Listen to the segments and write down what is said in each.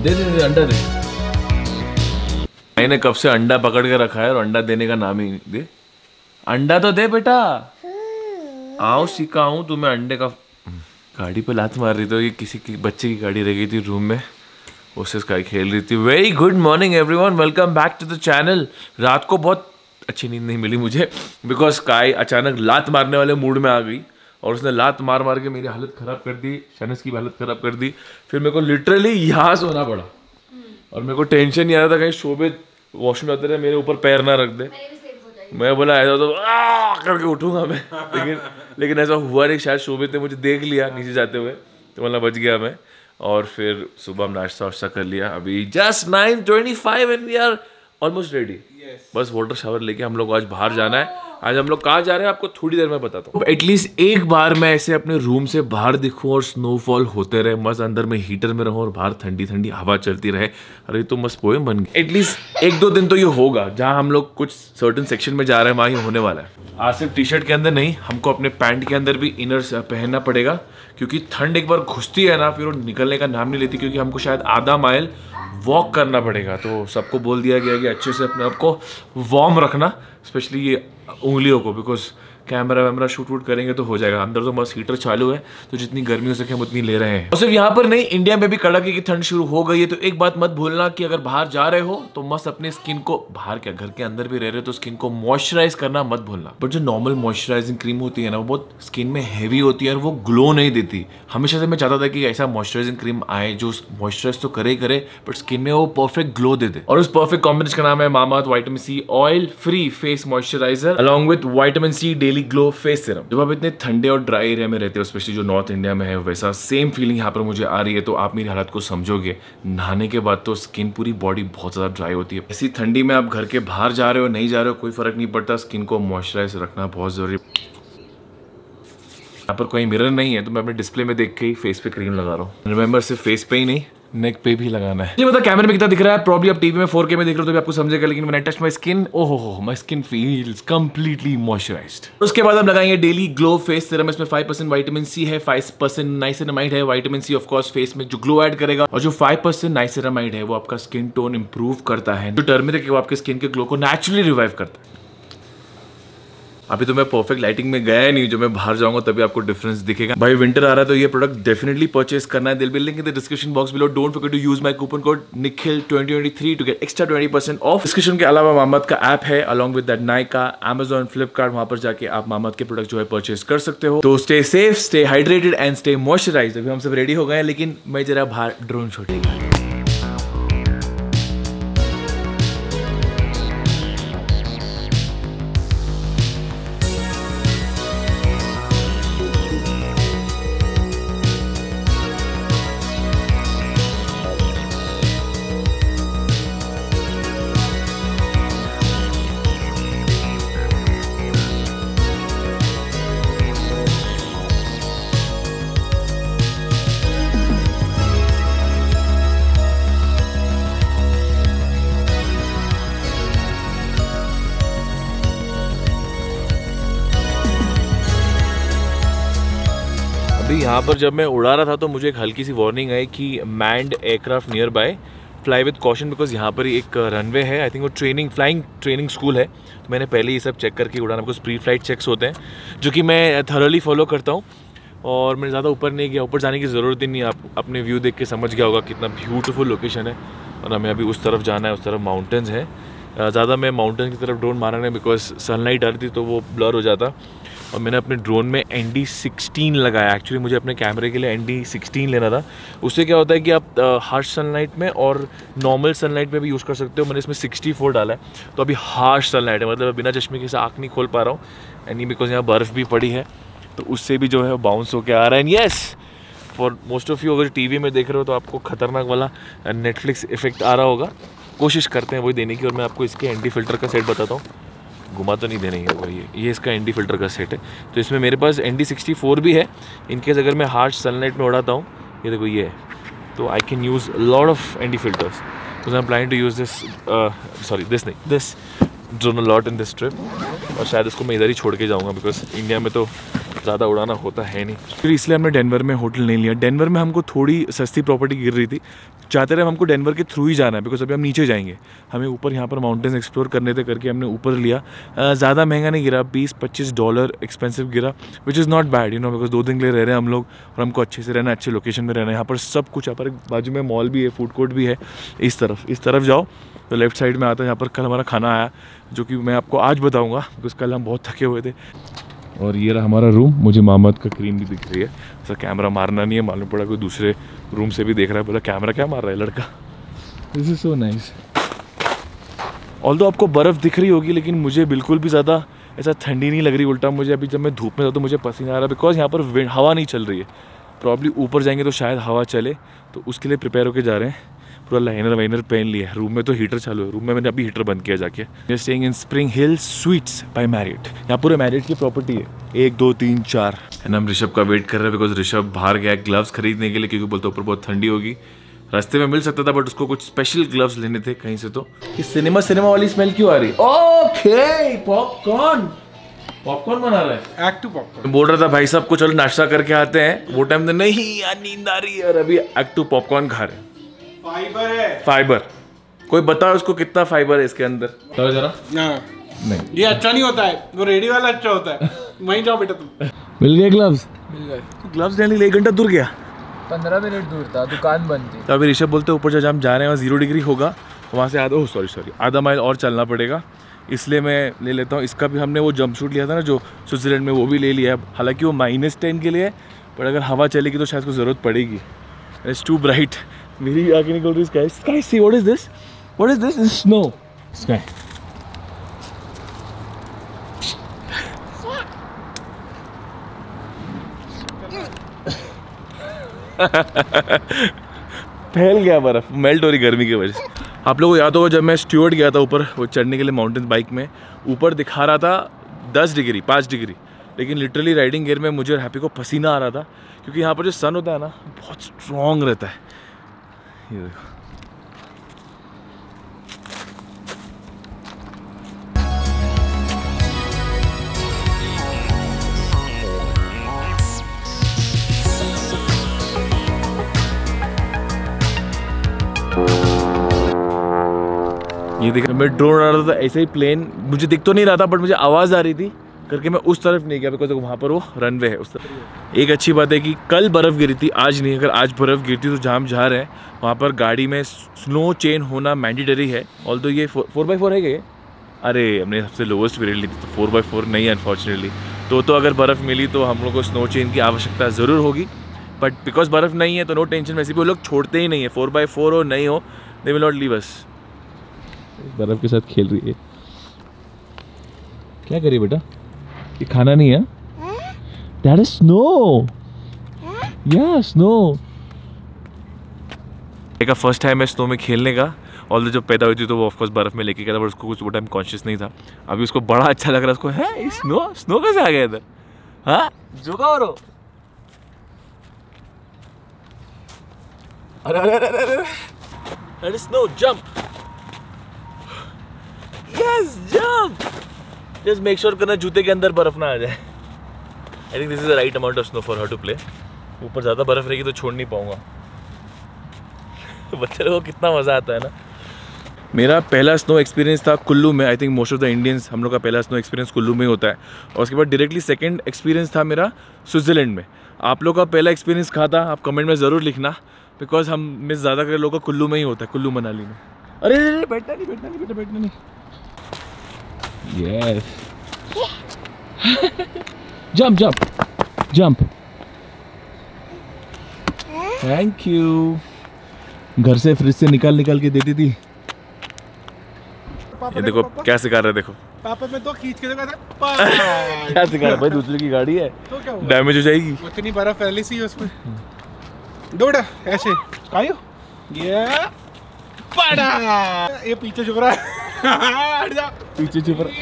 दे दे अंडा दे। मैंने कब से अंडा पकड़ के रखा है और अंडा देने का नाम ही नहीं। दे अंडा तो दे बेटा। आओ सिखाऊं तुम्हें अंडे का। गाड़ी पे लात मार रही थी, ये किसी की बच्चे की गाड़ी रह गई थी रूम में, उससे स्काई खेल रही थी। Very good morning everyone, welcome back to the channel. रात को बहुत अच्छी नींद नहीं मिली मुझे बिकॉज स्काई अचानक लात मारने वाले मूड में आ गई और उसने लात मार मार के मेरी हालत ख़राब कर दी, शनस की भी हालत ख़राब कर दी। फिर मेरे को लिटरली यहाँ सोना पड़ा और मेरे को टेंशन नहीं आ रहा था कहीं शोभे वॉशरूम जाते रहे मेरे ऊपर पैर ना रख दे। मैं बोला ऐसा तो करके उठूंगा मैं, लेकिन ऐसा हुआ नहीं। शायद शोभित ने मुझे देख लिया नीचे जाते हुए तो मतलब बच गया मैं। और फिर सुबह हम नाश्ता वाश्ता कर लिया। अभी just 9:25 and we are almost ready. बस वाटर शावर लेके हम लोग आज बाहर जाना है। आज हम लोग कहाँ जा रहे हैं आपको थोड़ी देर में बताता हूँ। एटलीस्ट एक बार मैं ऐसे अपने रूम से बाहर दिखूँ और स्नोफॉल होते रहे, मस्त अंदर में हीटर में रहूँ और बाहर ठंडी ठंडी हवा चलती रहे। अरे तो मस्त पोएम बन गई। एटलीस्ट 1-2 दिन तो ये होगा जहाँ हम लोग कुछ सर्टेन सेक्शन में जा रहे हैं, वहाँ ये होने वाला है। आज सिर्फ टी शर्ट के अंदर नहीं, हमको अपने पैंट के अंदर भी इनर्स पहनना पड़ेगा क्योंकि ठंड एक बार घुसती है ना फिर वो निकलने का नाम नहीं लेती, क्योंकि हमको शायद आधा माइल वॉक करना पड़ेगा। तो सबको बोल दिया गया कि अच्छे से अपने आप को वार्म रखना, स्पेशली ये उंगलियों को, बिकॉज कैमरा वैमरा शूट वूट करेंगे तो हो जाएगा। अंदर तो बस हीटर चालू है तो जितनी गर्मी हो सके हम उतनी ले रहे हैं। और सिर्फ यहाँ पर नहीं, इंडिया में भी कड़ाके की ठंड शुरू हो गई है। तो एक बात मत भूलना कि अगर बाहर जा रहे हो तो मस्त अपने स्किन को, बाहर क्या घर के अंदर भी रह रहे हो तो स्किन को मॉइस्चराइज करना मत भूलना। बट जो नॉर्मल मॉइस्चराइजिंग क्रीम होती है ना वो बहुत स्किन में हैवी होती है और वो ग्लो नहीं देती। हमेशा से मैं चाहता था कि ऐसा मॉइस्चराइजिंग क्रीम आए जो मॉइस्चराइज तो करे बट स्किन में वो परफेक्ट ग्लो दे दे। और उस परफेक्ट कॉम्बिनेशन का नाम है Mamaearth vitamin C oil free face moisturiser along with vitamin C daily glow face serum. जब आप इतने ठंडे और ड्राई एरिया में रहते हो, स्पेशली जो नॉर्थ इंडिया में है, वैसा सेम फीलिंग यहाँ पर मुझे आ रही है। तो आप मेरी हालत को समझोगे। नहाने के बाद तो स्किन पूरी बॉडी बहुत ज़्यादा ड्राई होती है। ऐसी ठंडी में आप घर के बाहर जा रहे हो नहीं जा रहे हो कोई फर्क नहीं पड़ता, स्किन को मॉइस्चराइज रखना बहुत जरूरी है। यहाँ पर कोई मिरर नहीं है तो मैं अपने डिस्प्ले में देख के ही फेस पे क्रीम लगा रहा हूँ। रिमेंबर सिर्फ फेस पे ही नहीं, नेक पे भी लगाना है। ये मतलब कैमरे में कितना दिख रहा है, प्रॉब्ली आप टीवी में 4K में देख रहे हो तो भी आपको समझेगा, लेकिन when I touch my skin, ओहो my skin feels completely moisturised. उसके बाद हम लगाएंगे डेली ग्लो फेस सीरम। इसमें 5% विटामिन सी है, 5% नाइसिनामाइड है। Vitamin C of course face में जो ग्लो ऐड करेगा, और जो 5% नाइसिनामाइड है वो आपका स्किन टोन इंप्रूव करता है। जो टर्मरिक है वो आपके स्किन के ग्लो को नेचुरली रिवाइव करता है। अभी तो मैं परफेक्ट लाइटिंग में गया नहीं, जो मैं बाहर जाऊंगा तभी आपको डिफरेंस दिखेगा। भाई विंटर आ रहा है तो ये प्रोडक्ट डेफिनेटली परचेस करना है। Deal link in the description box below. Don't forget to use my coupon code निखिल2023 to get extra 20% off. Description के अलावा मामाअर्थ का ऐप है along with that Nykaa, Amazon, Flipkart, वहां पर जाके आप मामाअर्थ के प्रोडक्ट जो है परचेस कर सकते हो। तो stay safe, stay hydrated and stay moisturised. अभी हम सब रेडी हो गए हैं, लेकिन मैं जरा बाहर ड्रोन शूटिंग। यहाँ पर जब मैं उड़ा रहा था तो मुझे एक हल्की सी वार्निंग आई कि manned aircraft near by, fly with caution, because यहाँ पर एक रनवे है। आई थिंक वो फ्लाइंग ट्रेनिंग स्कूल है। तो मैंने पहले ये सब चेक करके उड़ाना, बिकॉज प्री फ्लाइट चेक्स होते हैं जो कि मैं थॉरली फॉलो करता हूँ। और मैं ज़्यादा ऊपर नहीं गया, ऊपर जाने की ज़रूरत ही नहीं। आप अपने व्यू देख के समझ गया होगा कितना ब्यूटीफुल लोकेशन है। और हमें अभी उस तरफ जाना है, उस तरफ माउंटेन्स है। ज़्यादा मैं माउंटेन की तरफ ड्रोन मारा नहीं, बिकॉज सनलाइट आ रही थी तो वो ब्लर हो जाता। और मैंने अपने ड्रोन में ND16 लगाया। एक्चुअली मुझे अपने कैमरे के लिए ND16 लेना था। उससे क्या होता है कि आप हार्श सनलाइट में और नॉर्मल सनलाइट में भी यूज़ कर सकते हो। मैंने इसमें 64 डाला है, तो अभी हार्श सनलाइट है, मतलब बिना चश्मे के से आँख नहीं खोल पा रहा हूँ। एंड बिकॉज यहाँ बर्फ़ भी पड़ी है तो उससे भी जो है बाउंस होके आ रहा है। And yes, for most of you अगर टीवी में देख रहे हो तो आपको खतरनाक वाला नेटफ्लिक्स इफेक्ट आ रहा होगा। कोशिश करते हैं वही देने की। और मैं आपको इसके एंटी फिल्टर का सेट बताता हूँ। घुमा तो नहीं देना ही होगा। ये इसका एंटी फिल्टर का सेट है। तो इसमें मेरे पास ND64 भी है, इनकेस अगर मैं हार्श सनलाइट में उड़ाता हूँ। ये देखो ये है, तो I can use lot of anti filters. Because I am planning to use this drone a lot in this trip. और शायद इसको मैं इधर ही छोड़ के जाऊँगा, बिकॉज इंडिया में तो ज़्यादा उड़ाना होता है नहीं, फिर इसलिए हमने डेनवर में होटल नहीं लिया। डेनवर में हमको थोड़ी सस्ती प्रॉपर्टी गिर रही थी, चाहते रहे हमको डेनवर के थ्रू ही जाना है, बिकॉज अभी हम नीचे जाएंगे, हमें ऊपर यहाँ पर माउंटेन्स एक्सप्लोर करने थे करके हमने ऊपर लिया। ज़्यादा महंगा नहीं गिरा, $20-25 एक्सपेंसिव गिरा, which is not bad, you know, because 2 दिन के लिए रह रहे हैं हम लोग और हमको अच्छे से रहना, अच्छे लोकेशन में रहना है। यहाँ पर सब कुछ, यहाँ पर बाजू में मॉल भी है, फूड कोर्ट भी है। इस तरफ जाओ तो लेफ्ट साइड में आता है, यहाँ पर कल हमारा खाना आया जो कि मैं आपको आज बताऊँगा, बिकॉज कल हम बहुत थके हुए थे। और ये रहा हमारा रूम, मुझे मोहम्मद का क्रीम भी दिख रही है, ऐसा कैमरा मारना नहीं है, मालूम पड़ा कोई दूसरे रूम से भी देख रहा है, बोला कैमरा क्या मार रहा है लड़का। This is so nice. Although आपको बर्फ़ दिख रही होगी, लेकिन मुझे बिल्कुल भी ज़्यादा ऐसा ठंडी नहीं लग रही, उल्टा मुझे अभी जब मैं धूप में था तो मुझे पसीना आ रहा है, बिकॉज यहाँ पर हवा नहीं चल रही है। प्रॉब्ली ऊपर जाएंगे तो शायद हवा चले, तो उसके लिए प्रिपेयर होकर जा रहे हैं। पूरा लाइनर वाइनर पहन लिया है। रूम में तो हीटर चालू है, रूम में मैंने अभी हीटर बंद किया जाके। We are staying in Spring Hill Suites by Marriott. यहाँ पूरे मैरियट की प्रॉपर्टी है, 1 2 3 4 है ना। हम ऋषभ का वेट कर रहे हैं, बिकॉज ऋषभ बाहर गया ग्लव्स खरीदने के लिए, क्योंकि बोलते ऊपर बहुत ठंडी होगी। रास्ते में मिल सकता था बट उसको कुछ स्पेशल ग्लव्स लेने थे कहीं से। तो ये सिनेमा वाली स्मेल क्यों आ रही है? ओके, पॉपकॉर्न बना रहा है, एक्ट टू पॉपकॉर्न। बोल रहा था भाई साहब को चलो नाश्ता करके आते हैं, वो टाइम में नहीं यार नींद आ रही है, और अभी एक्ट टू पॉपकॉर्न खा रहे हैं। फाइबर है, फाइबर। कोई बताओ उसको कितना फाइबर है इसके अंदर, तो जरा। नहीं, ये अच्छा नहीं होता है, वो रेडी वाला अच्छा होता है। वहीं जाओ बेटा तुम। मिल गए ग्लव्स? मिल गए। ग्लव्स लेने के लिए 1 घंटा दूर गया, 15 मिनट दूर था, दुकान बंद थी। तो अभी ऋषभ बोलते ऊपर जब हम जा रहे हैं वहाँ 0 डिग्री होगा, वहाँ से आधा माइल और चलना पड़ेगा, इसलिए मैं ले लेता हूँ। इसका भी हमने वो जंप सूट लिया था ना जो स्विट्जरलैंड में, वो भी ले लिया है। हालांकि वो -10 के लिए है, पर अगर हवा चलेगी तो शायद उसको ज़रूरत पड़ेगी। It's too bright. मेरी आगे निकल रही Sky. Sky see, what is this? What is this? It's snow. Sky फैल गया बर्फ, मेल्ट हो रही गर्मी की वजह से। आप लोगों को याद होगा जब मैं स्ट्यूअर्ट गया था ऊपर वो चढ़ने के लिए माउंटेन बाइक में, ऊपर दिखा रहा था 10 डिग्री 5 डिग्री, लेकिन लिटरली राइडिंग गियर में मुझे और हैप्पी को पसीना आ रहा था, क्योंकि यहाँ पर जो सन होता है ना बहुत स्ट्रॉन्ग रहता है। ये देखो, ये देखा मैं ड्रोन उड़ा रहा था, ऐसे ही प्लेन मुझे दिख तो नहीं रहा था बट मुझे आवाज़ आ रही थी करके मैं उस तरफ नहीं गया, बिकॉज वहाँ पर वो रनवे है उस तरफ। एक अच्छी बात है कि कल बर्फ़ गिरी थी, आज नहीं। अगर आज बर्फ़ गिरती तो जहाँ हम जा रहे हैं वहाँ पर गाड़ी में स्नो चेन होना मैंडेटरी है। ऑल्दो ये 4x4 है क्या? अरे हमने सबसे लोवेस्ट वेरिएंट ली थी, तो 4x4 नहीं है अनफॉर्चुनेटली। तो अगर बर्फ़ मिली तो हम लोग को स्नो चेन की आवश्यकता ज़रूर होगी, बट बिकॉज बर्फ़ नहीं है तो नो टेंशन। वैसे भी वो लोग छोड़ते ही नहीं है, 4x4 हो नहीं हो, they will not leave us. बर्फ़ के साथ खेल रही है, क्या करिए बेटा? ये खाना नहीं है, दैट इज स्नो। या स्नो का फर्स्ट टाइम है स्नो में खेलने का। ऑल्दो जब पैदा हुई थी तो वो ऑफकोर्स बर्फ में लेके गया था, बट उसको कुछ वो टाइम कॉन्शियस नहीं था। अभी उसको बड़ा अच्छा लग रहा है, उसको है स्नो कैसे आ गया इधर? हाँ झुका और अरे snow jump, yes jump, just make sure करना जूते के अंदर बर्फ ना आ जाए। I think this is the right amount of snow for her to play. ऊपर ज़्यादा बर्फ रहेगी तो छोड़ नहीं पाऊंगा। बच्चे लोगों को कितना मज़ा आता है ना। मेरा पहला स्नो एक्सपीरियंस था कुल्लू में। I think most of the Indians हम लोग का पहला स्नो एक्सपीरियंस कुल्लू में ही होता है, और उसके बाद डायरेक्टली सेकंड एक्सपीरियंस था मेरा स्विट्जरलैंड में। आप लोग का पहला एक्सपीरियंस कहाँ था आप कमेंट में ज़रूर लिखना, बिकॉज हम में ज़्यादातर लोगों का कुल्लू में ही होता है, कुल्लू मनाली में। अरे बैठना नहीं बेटा, बैठना नहीं। Yes jump. Thank you. घर से फ्रिज से निकाल के देती थी। ये देखो क्या सिखा रहे, देखो पापा मैं तो खींच के देखा था। क्या सिखा रहा भाई, दूसरे की गाड़ी है तो क्या हुआ? डैमेज हो जाएगी। उतनी बर्फ पहले से ही उसमें। दौड़ा ऐसे आयो, ये बड़ा ये पीछे छुप रहा है। हट जा, पीछे छुप रहा।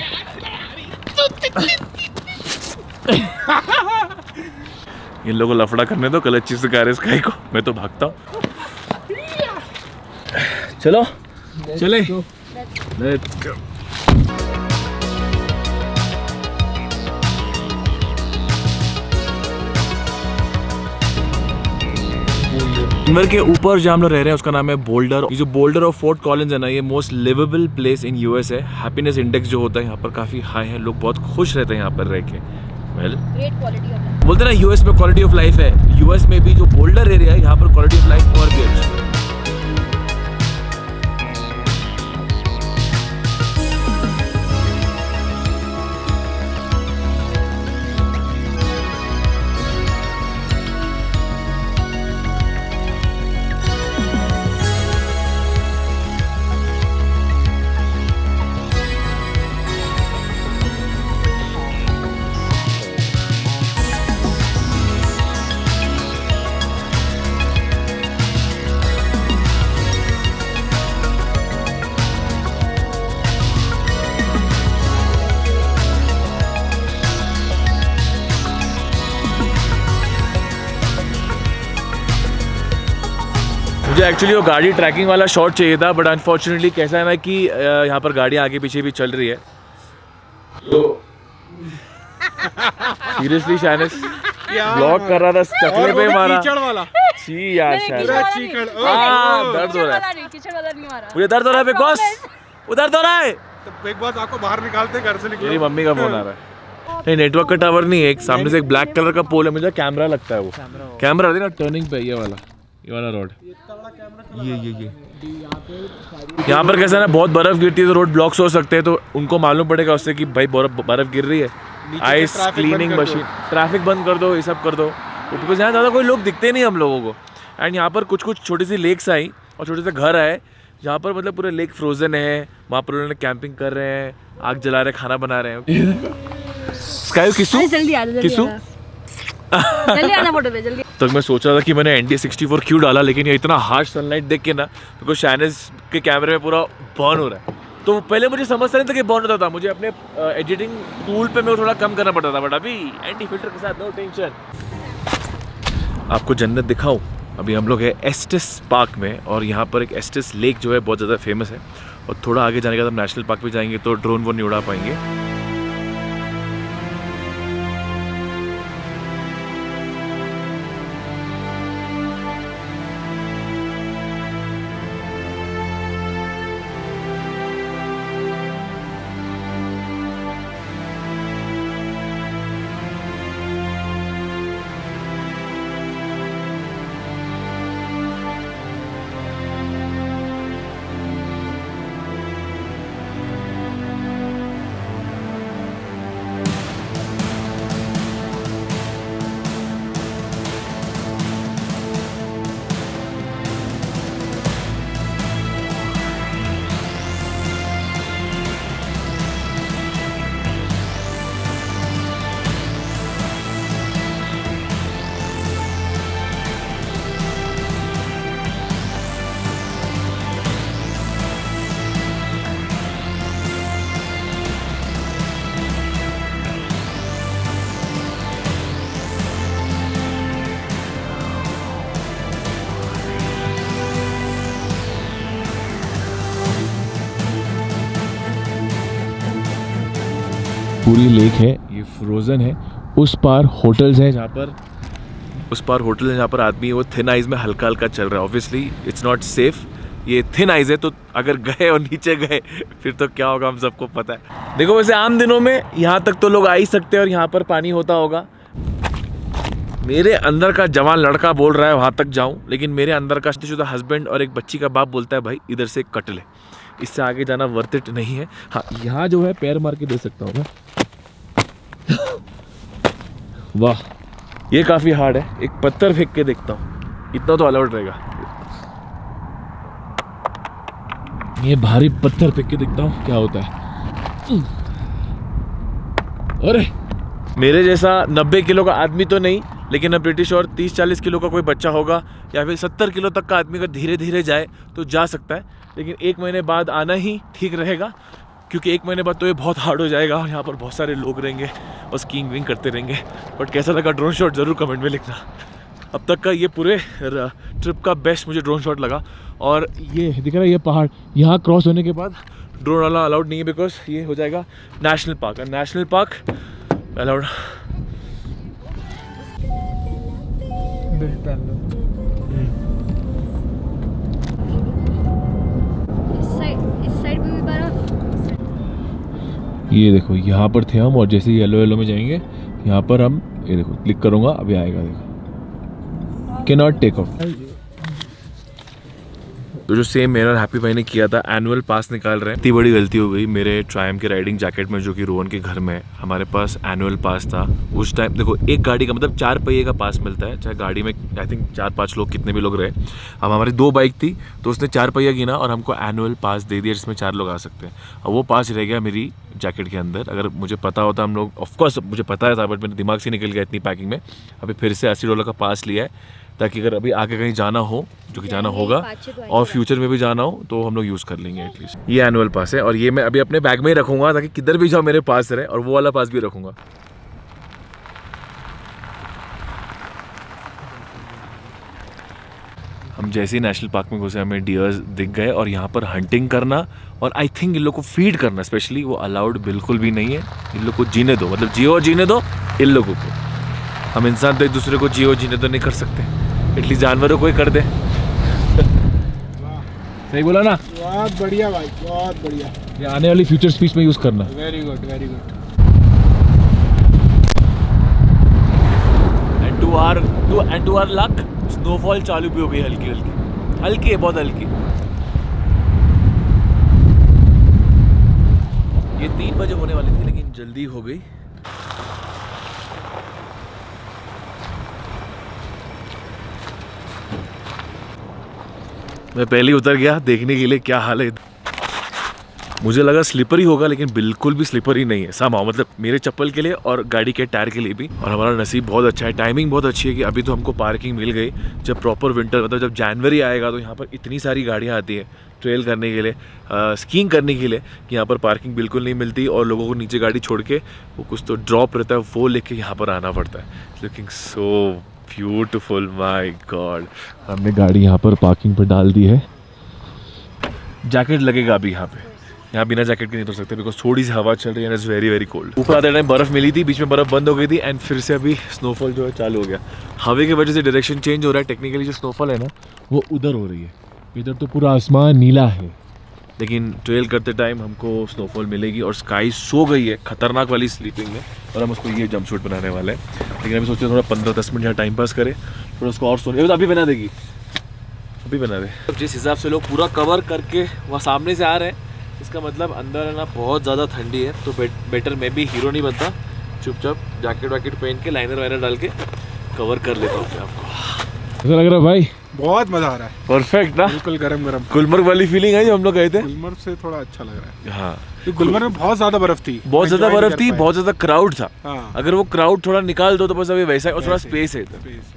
इन लोगों को लफड़ा करने दो, कल अच्छी से कार स्काई को, मैं तो भागता हूँ। चलो चले, लेट्स गो। डेनवर के ऊपर जहाँ हम लोग रह रहे हैं उसका नाम है बोल्डर। ये जो बोल्डर और फोर्ट कॉलिंस है ना, ये most livable place in US है। हैप्पीनेस इंडेक्स जो होता है यहाँ पर काफ़ी हाई है, लोग बहुत खुश रहते हैं यहाँ पर रह के। Great quality of life. बोलते हैं ना यूएस में क्वालिटी ऑफ लाइफ है, यूएस में भी जो बोल्डर एरिया है यहाँ पर क्वालिटी ऑफ लाइफ और भी अच्छी है। मुझे एक्चुअली वो गाड़ी ट्रैकिंग वाला शॉट चाहिए था, बट अनफॉर्चुनेटली कैसा है ना कि यहाँ पर गाड़ियाँ आगे पीछे भी चल रही है। तो सीरियसली शायनिस ब्लॉक कर रहा था, चकले पे मारा। कीचड़ वाला। छी यार शायद दर्द हो रहा है, कीचड़ वाला नहीं मारा। मुझे दर्द हो रहा है बिग बॉस, दर्द हो रहा है। तो बिग बॉस आपको बाहर निकालते, घर से निकलो। मेरी मम्मी का फोन आ रहा है। नहीं, नेटवर्क का टावर नहीं है, एक सामने से एक ब्लैक कलर का पोल है, मुझे कैमरा लगता है। वो कैमरा ना टर्निंग पे, ये वाला रोड, ये यहाँ पर कैसा है ना, बहुत बर्फ गिरती है तो रोड ब्लॉक्स हो सकते हैं, तो उनको मालूम पड़ेगा उससे कि भाई बर्फ गिर रही है। आइस क्लीनिंग मशीन, ट्रैफिक बंद कर दो, ये सब कर दो, बिकॉज यहाँ ज़्यादा कोई लोग दिखते नहीं हम लोगों को। एंड यहाँ पर कुछ छोटी सी लेक्स आई और छोटे से घर आए जहाँ पर मतलब पूरे लेक फ्रोजन है, वहाँ पर उन्होंने कैंपिंग कर रहे हैं, आग जला रहे हैं, खाना बना रहे हैं। स्काई किसू जल्दी आना फोटो पे जल्दी। तो मैं सोच रहा था कि मैंने ND64 क्यों डाला, लेकिन ये इतना हार्श सनलाइट देख के ना, बिकॉज शाइनिस के कैमरे में पूरा बर्न हो रहा है। तो पहले मुझे समझता नहीं था कि बर्न होता था, मुझे अपने एडिटिंग टूल पे मैं थोड़ा कम करना पड़ता था, बट अभी एंटी फिल्टर के साथ नो टेंशन। आपको जन्नत दिखाऊं, अभी हम लोग है एस्टिस पार्क में, और यहाँ पर एक एस्टिस लेक जो है बहुत ज़्यादा फेमस है, और थोड़ा आगे जाने के बाद हम नेशनल पार्क पे जाएंगे तो ड्रोन वो नहीं उड़ा पाएंगे। पूरी लेक है, ये फ्रोजन है। उस पार होटल्स हैं, जहाँ पर आदमी वो थिन आइज में हल्का हल्का चल रहा है। ऑब्वियसली इट्स नॉट सेफ, ये थिन आइज है, तो अगर गए और नीचे गए फिर तो क्या होगा हम सबको पता है। देखो वैसे आम दिनों में यहाँ तक तो लोग आ ही सकते हैं और यहाँ पर पानी होता होगा। मेरे अंदर का जवान लड़का बोल रहा है वहाँ तक जाऊँ, लेकिन मेरे अंदर का शादीशुदा हस्बैंड और एक बच्ची का बाप बोलता है भाई इधर से कट ले, इससे आगे जाना वर्थ इट नहीं है। हाँ, यहाँ जो है पैर मार के दे सकता हूँ मैं। वाह, ये काफी हार्ड है, एक पत्थर फेंक के देखता हूँ, इतना तो अलाउड रहेगा। ये भारी पत्थर फेंक के देखता हूँ क्या होता है। अरे मेरे जैसा 90 किलो का आदमी तो नहीं, लेकिन मैं प्रीटी श्योर 30-40 किलो का कोई बच्चा होगा, या फिर 70 किलो तक का आदमी अगर धीरे धीरे जाए तो जा सकता है। लेकिन 1 महीने बाद आना ही ठीक रहेगा, क्योंकि 1 महीने बाद तो ये बहुत हार्ड हो जाएगा और यहाँ पर बहुत सारे लोग रहेंगे और स्कीइंग विंग करते रहेंगे। बट कैसा लगा ड्रोन शॉट ज़रूर कमेंट में लिखना। अब तक का ये पूरे ट्रिप का बेस्ट मुझे ड्रोन शॉट लगा। और ये दिख रहा है, ये पहाड़ यहाँ क्रॉस होने के बाद ड्रोन वाला अलाउड नहीं है, बिकॉज ये हो जाएगा नेशनल पार्क, और नेशनल पार्क अलाउड। ये देखो यहाँ पर थे हम, और जैसे येलो येलो में जाएंगे यहाँ पर हम, ये देखो क्लिक करूँगा अभी आएगा, देखो कैन नॉट टेक ऑफ। तो जो सेम मेरा हैप्पी भाई ने किया था, एनुअल पास निकाल रहे हैं। इतनी बड़ी गलती हो गई मेरे ट्रायम्फ के राइडिंग जैकेट में, जो कि रोहन के घर में है। हमारे पास एनुअल पास था उस टाइम। देखो एक गाड़ी का मतलब 4 पहिए का पास मिलता है, चाहे गाड़ी में आई थिंक 4-5 लोग कितने भी लोग रहे। अब हमारी 2 बाइक थी तो उसने 4 पहिया गिना और हमको एनुअल पास दे दिया जिसमें 4 लोग आ सकते हैं। अब वो पास रह गया मेरी जैकेट के अंदर। अगर मुझे पता होता हम लोग, ऑफकोर्स मुझे पता था बट मेरे दिमाग से निकल गया इतनी पैकिंग में। अभी फिर से $80 का पास लिया है ताकि अगर अभी आगे कहीं जाना हो, जो कि जाना होगा और फ्यूचर में भी जाना हो तो हम लोग यूज़ कर लेंगे एटलीस्ट। ये एनुअल पास है और ये मैं अभी अपने बैग में ही रखूँगा ताकि किधर भी जाओ मेरे पास रहे, और वो वाला पास भी रखूँगा। हम जैसे ही नेशनल पार्क में घुसे हमें डियर्स दिख गए, और यहाँ पर हंटिंग करना और आई थिंक इन लोग को फीड करना स्पेशली वो अलाउड बिल्कुल भी नहीं है। इन लोग को जीने दो, मतलब जियो और जीने दो इन लोगों को। हम इंसान तो एक दूसरे को जियो जीने तो नहीं कर सकते, एटलीस्ट जानवरों को ही कर दे। सही बोला ना? बहुत बढ़िया भाई, बहुत बढ़िया। ये आने वाली फ्यूचर स्पीच में यूज करना। Very good, very good. And to our luck snowfall चालू भी हो गई, हल्की हल्की, हल्की है, बहुत हल्की। ये 3 बजे होने वाली थी लेकिन जल्दी हो गई। मैं पहले ही उतर गया देखने के लिए क्या हाल है। मुझे लगा स्लिपर ही होगा लेकिन बिल्कुल भी स्लिपर ही नहीं है सामाओ, मतलब मेरे चप्पल के लिए और गाड़ी के टायर के लिए भी। और हमारा नसीब बहुत अच्छा है, टाइमिंग बहुत अच्छी है कि अभी तो हमको पार्किंग मिल गई। जब प्रॉपर विंटर मतलब जब जनवरी आएगा तो यहाँ पर इतनी सारी गाड़ियाँ आती है ट्रेल करने के लिए, स्कीइंग करने के लिए, कि यहाँ पर पार्किंग बिल्कुल नहीं मिलती और लोगों को नीचे गाड़ी छोड़ के वो कुछ तो ड्रॉप रहता है वो लेके यहाँ पर आना पड़ता है। Looking so beautiful, my God. हमने गाड़ी यहाँ पर पार्किंग पर डाल दी है। जैकेट लगेगा अभी यहाँ पे, यहाँ बिना जैकेट के नहीं उतर सकते बिकॉज थोड़ी सी हवा चल रही है, इट्स वेरी वेरी कोल्ड। ऊपर आते टाइम बर्फ मिली थी, बीच में बर्फ बंद हो गई थी एंड फिर से अभी स्नोफॉल जो है चालू हो गया। हवा की वजह से डायरेक्शन चेंज हो रहा है। टेक्निकली जो स्नोफॉल है ना वो उधर हो रही है, इधर तो पूरा आसमान नीला है, लेकिन ट्रेल करते टाइम हमको स्नोफॉल मिलेगी। और स्काई सो गई है खतरनाक वाली स्लीपिंग में, और हम उसको ये जंप सूट बनाने वाले हैं। लेकिन अभी सोचते हैं थोड़ा 15-10 मिनट यहाँ टाइम पास करें, थोड़ा उसको और सोने। अभी बना देगी, अभी बना दे। जिस हिसाब से लोग पूरा कवर करके वहाँ सामने से आ रहे हैं, इसका मतलब अंदर है ना बहुत ज़्यादा ठंडी है। तो बेटर मैं भी हीरो नहीं बनता, चुपचाप जैकेट वैकेट पहन के लाइनर वाइनर डाल के कवर कर लेता हूँ अपने आपको। ऐसा लग रहा है भाई? बहुत मजा आ रहा है, परफेक्ट ना? बिल्कुल गरम गरम। गुलमर्ग वाली फीलिंग है जो हम लोग गए थे। गुलमर्ग से थोड़ा अच्छा लग रहा है। हाँ, तो गुलमर्ग में बहुत ज्यादा बर्फ थी, बहुत ज्यादा बर्फ थी, बहुत ज्यादा क्राउड था। हाँ। अगर वो क्राउड थोड़ा निकाल दो तो बस अभी वैसा, और थोड़ा स्पेस है,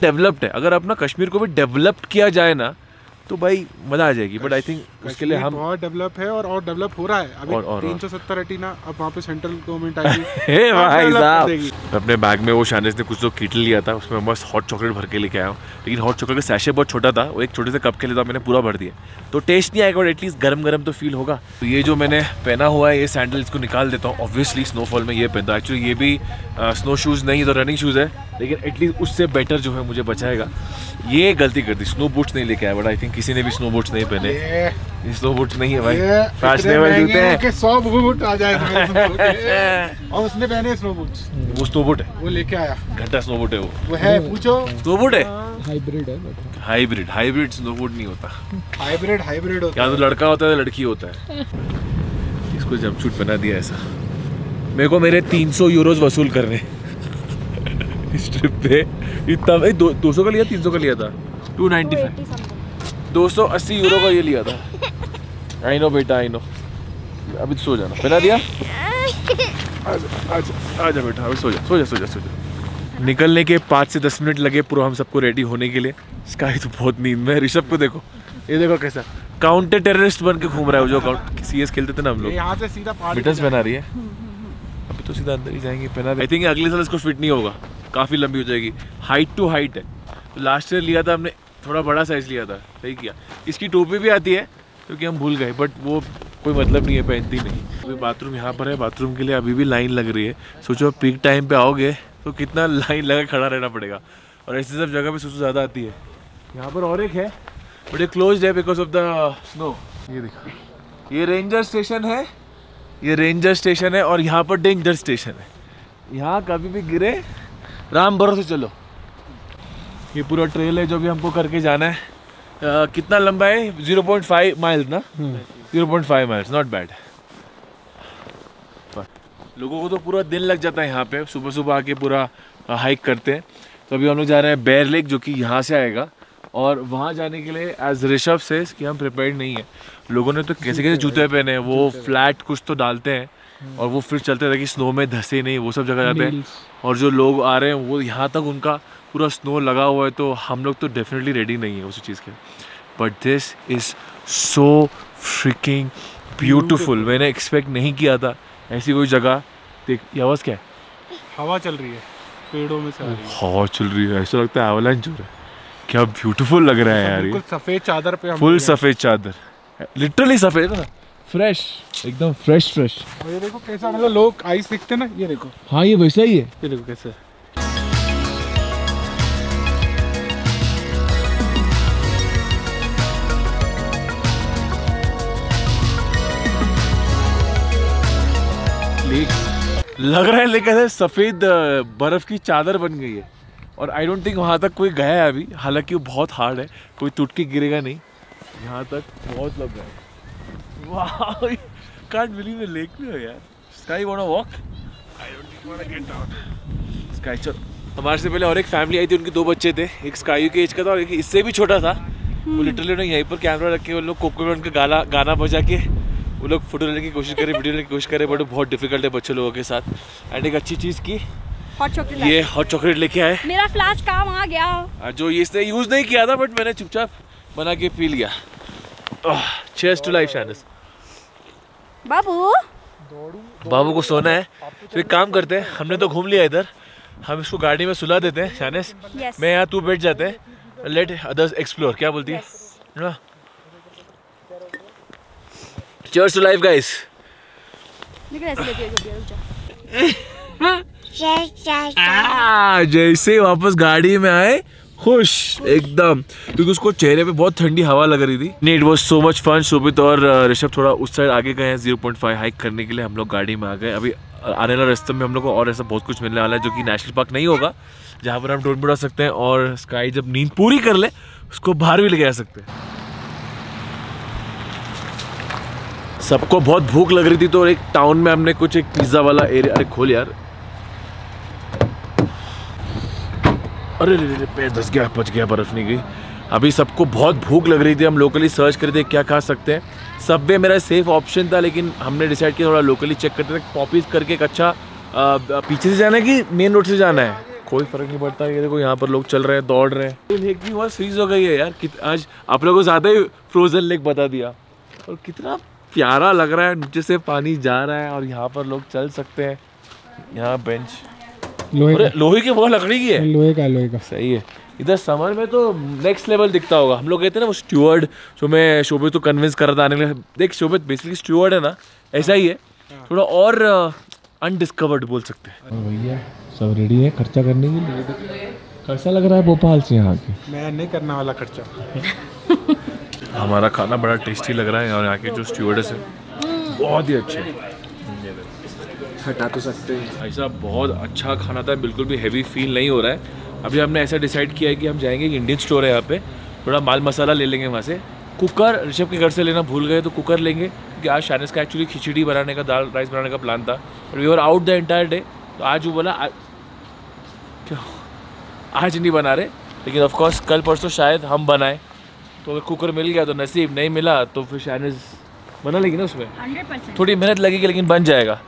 डेवलप्ड है। अगर अपना कश्मीर को भी डेवलप्ड किया जाए ना तो भाई मजा आ जाएगी। बट आई थिंक उसके लिए हम बहुत डेवलप है और डेवलप हो रहा है अभी। 370 रेटिना, अब वहाँ पे सेंट्रल गवर्नमेंट आएगी। हे भाई साहब, अपने बैग में वो शानिस ने कुछ तो किटल लिया था, उसमें मस्त हॉट चॉकलेट भर के लेके आया हूँ। लेकिन हॉट चॉकलेट का सैशे बहुत छोटा था, वो एक छोटे से कप के लिए था, मैंने पूरा भर दिया। तो टेस्ट नहीं आएगा और एटलीस्ट गरम गरम तो फील होगा। तो ये जो मैंने पहना हुआ है ये सैंडल, इसको निकाल देता हूँ। ऑब्वियसली स्नोफॉल में ये पहनता, एक्चुअली ये भी स्नो शूज़ नहीं तो रनिंग शूज़ है, लेकिन एटलीस्ट उससे बेटर जो है मुझे बचाएगा। ये गलती कर दी, स्नो बूट्स नहीं लेके आया, बट आई थिंक किसी ने भी स्नो बूट्स नहीं पहने। ये स्नो बूट्स नहीं है भाई, फैशनेबल जूते हैं। 100 बूट आ जाए और उसने पहने स्नो बूट्स। वो स्नो बूट है, वो लेके आया, घंटा स्नो बूट है वो है, पूछो। स्नो बूट है, हाइब्रिड है। हाइब्रिड स्नो बूट नहीं होता। हाइब्रिड होता है, या तो लड़का होता है या लड़की होता है। इसको जंपसूट बना दिया ऐसा। मेरे को मेरे 300 यूरोज वसूल करने इस ट्रिप पे। इतना 200 का लिया, 300 का लिया था, 295, 280 यूरो का ये लिया था। आई नो बेटा, आई नो। अभी तो सो जाना, पहना दिया। आजा बेटा, अभी सो जा। निकलने के 5 से 10 मिनट लगे पूरा हम सबको रेडी होने के लिए। स्काई तो बहुत नींद में। ऋषभ को देखो, ये देखो कैसा काउंटर टेररिस्ट बन के घूम रहा है। जो CS खेलते थे ना हम लोग, यहाँ से सीधा बिटस पहना रही है। अभी तो सीधा अंदर ही जाएंगे, पहना। आई थिंक अगले साल इसको फिट नहीं होगा, काफ़ी लंबी हो जाएगी। हाइट टू हाइट है। तो लास्ट ईयर लिया था हमने, थोड़ा बड़ा साइज़ लिया था, सही किया। इसकी टोपी भी आती है क्योंकि हम भूल गए, बट वो कोई मतलब नहीं है, पहनती नहीं। अभी बाथरूम यहाँ पर है, बाथरूम के लिए अभी भी लाइन लग रही है। सोचो पीक टाइम पे आओगे तो कितना लाइन लगा खड़ा रहना पड़ेगा, और ऐसी सब जगह पे सुसु ज़्यादा आती है। यहाँ पर और एक है बट ये क्लोज्ड है बिकॉज ऑफ द स्नो। ये देखो, ये रेंजर स्टेशन है ये रेंजर स्टेशन है और यहाँ पर डेंजर स्टेशन है। यहाँ कभी भी गिरे राम भरोसे चलो। ये पूरा ट्रेल है जो भी हमको करके जाना है। कितना लंबा है? 0.5 माइल्स ना? 0.5 माइल्स, नॉट बैड। लोगों को तो पूरा दिन लग जाता है यहाँ पे, सुबह सुबह आके पूरा हाइक करते हैं। तो अभी हम लोग जा रहे हैं बेयर लेक, जो कि यहाँ से आएगा, और वहाँ जाने के लिए एज ऋषभ से कि हम प्रिपेयर्ड नहीं है। लोगों ने तो कैसे कैसे जूते पहने हैं, वो फ्लैट कुछ तो डालते हैं और वो फिर चलते रहते कि स्नो में धंसे नहीं, वो सब जगह जाते हैं। और जो लोग आ रहे हैं वो यहाँ तक उनका पूरा स्नो लगा हुआ है, तो हम लोग तो डेफिनेटली रेडी नहीं है उस चीज़ के। But this is so fricking beautiful. मैंने एक्सपेक्ट नहीं किया था ऐसी कोई जगह। देख ये आवाज़ क्या है? हवा चल रही है, पेड़ों में से आ रही है। हवा चल रही है, ऐसा लगता है एवलांच हो रहा है। क्या ब्यूटीफुल लग रहा है यार। बिल्कुल सफेद चादर पे हम फुल सफेद चादर, लिटरली सफेद ना, फ्रेश, एकदम फ्रेश। और ये देखो कैसा, मतलब लोग आइस दिखते ना, ये देखो। हाँ ये वैसा ही है। ये देखो कैसे है। लग रहा है लेकिन सफेद बर्फ की चादर बन गई है। और आई डोंट थिंक वहाँ तक कोई गया है अभी, हालांकि वो बहुत हार्ड है, कोई टूट के गिरेगा नहीं। यहाँ तक बहुत लग रहा है। वाह, कांट बिलीव द लेक में हो यार। Sky want to walk? I don't think want to get out. Sky चल। हमारे से पहले और एक फैमिली आई थी, उनके 2 बच्चे थे, एक स्काई के एज का था और एक इससे भी छोटा था। वो लिटरली उन्होंने यहीं पर कैमरा रख के वो लोग कोको में उनका गाना बजा के वो लोग फोटो लेने की कोशिश करे, वीडियो लेने की कोशिश करे, बट बहुत डिफिकल्ट है बच्चे लोगों के साथ। एंड एक अच्छी चीज़ की, हॉट चॉकलेट, ये हॉट चॉकलेट लेके आए। मेरा फ्लास्क काम आ गया, जो ये इसने यूज़ नहीं किया था, बट मैंने चुपचाप बना के पी लिया। चीयर्स टू लाइफ शानिस। बाबू को सोना है, तो एक काम करते हैं, हमने तो घूम लिया इधर, हम इसको गाड़ी में सुला देते हैं। शानिस मैं यहाँ, तू बैठ जाते हैं, लेट अदर्स एक्सप्लोर। क्या बोलती है? Cheers to life guys. जैसे वापस गाड़ी में आए खुश एकदम, क्योंकि उसको चेहरे पे बहुत ठंडी हवा लग रही थी। नहीं, it was so much fun. Shobhit और ऋषभ थोड़ा उस साइड आगे गए हैं 0.5 हाइक करने के लिए। हम लोग गाड़ी में आ गए। अभी आने वाले रास्ते में हम लोग को और ऐसा बहुत कुछ मिलने वाला है, जो कि नेशनल पार्क नहीं होगा, जहाँ पर हम ड्रोन उड़ा सकते हैं और स्काई जब नींद पूरी कर ले उसको बाहर भी लेके आ सकते हैं। सबको बहुत भूख लग रही थी, तो एक टाउन में हमने कुछ एक पिज्ज़ा वाला एरिया, अरे खोल यार, अरे पैर धस गया, बच गया, बर्फ नहीं गई। अभी सबको बहुत भूख लग रही थी, हम लोकली सर्च कर रहे थे क्या खा सकते हैं। सबवे मेरा सेफ ऑप्शन था, लेकिन हमने डिसाइड किया थोड़ा लोकली चेक करते थे। पॉपीज करके एक अच्छा पीछे से जाना है कि मेन रोड से जाना है, कोई फर्क नहीं पड़ता। ये देखो यहाँ पर लोग चल रहे हैं, दौड़ रहे हैं। लेक की वहाँ फ्रीज हो गई है यार। आज आप लोगों को ज़्यादा ही फ्रोजन लेक बता दिया, और कितना प्यारा लग रहा है, नीचे से पानी जा रहा है और यहाँ पर लोग चल सकते हैं। यहाँ बेंच लोहे की, बहुत लकड़ी की है, लोहे का सही है। इधर समर में तो नेक्स्ट लेवल दिखता होगा। हम लोग कहते हैं ना वो स्टूअर्ड, जो मैं शोभित तो कन्विंस कर रहा था आने के लिए। देख शोभित बेसिकली स्टूअर्ड है ना, ऐसा ही है, थोड़ा और अनडिस्कवर्ड बोल सकते हैं। भैया सब रेडी है खर्चा करने के लिए। कैसा लग रहा है भोपाल से यहाँ के? मैं नहीं करने वाला खर्चा। हमारा खाना बड़ा टेस्टी लग रहा है और यहाँ के जो स्टूअर्ड्स है बहुत ही अच्छे हैं। हटा तो सकते हैं, ऐसा बहुत अच्छा खाना था, बिल्कुल भी हैवी फील नहीं हो रहा है। अभी हमने ऐसा डिसाइड किया है कि हम जाएंगे, एक इंडियन स्टोर है यहाँ पे, थोड़ा माल मसाला ले लेंगे वहाँ से। कुकर ऋषभ के घर से लेना भूल गए, तो कुकर लेंगे, क्योंकि आज शानिस का एक्चुअली खिचड़ी बनाने का, दाल राइस बनाने का प्लान था, और we were out the entire day. तो आज वो बोला क्या आज नहीं बना रहे, लेकिन ऑफकोर्स कल परसों शायद हम बनाए। तो अगर कुकर मिल गया तो नसीब, नहीं मिला तो फिर शानिस बना लेगी ना, उसमें 100%। थोड़ी मेहनत लगेगी लेकिन बन जाएगा।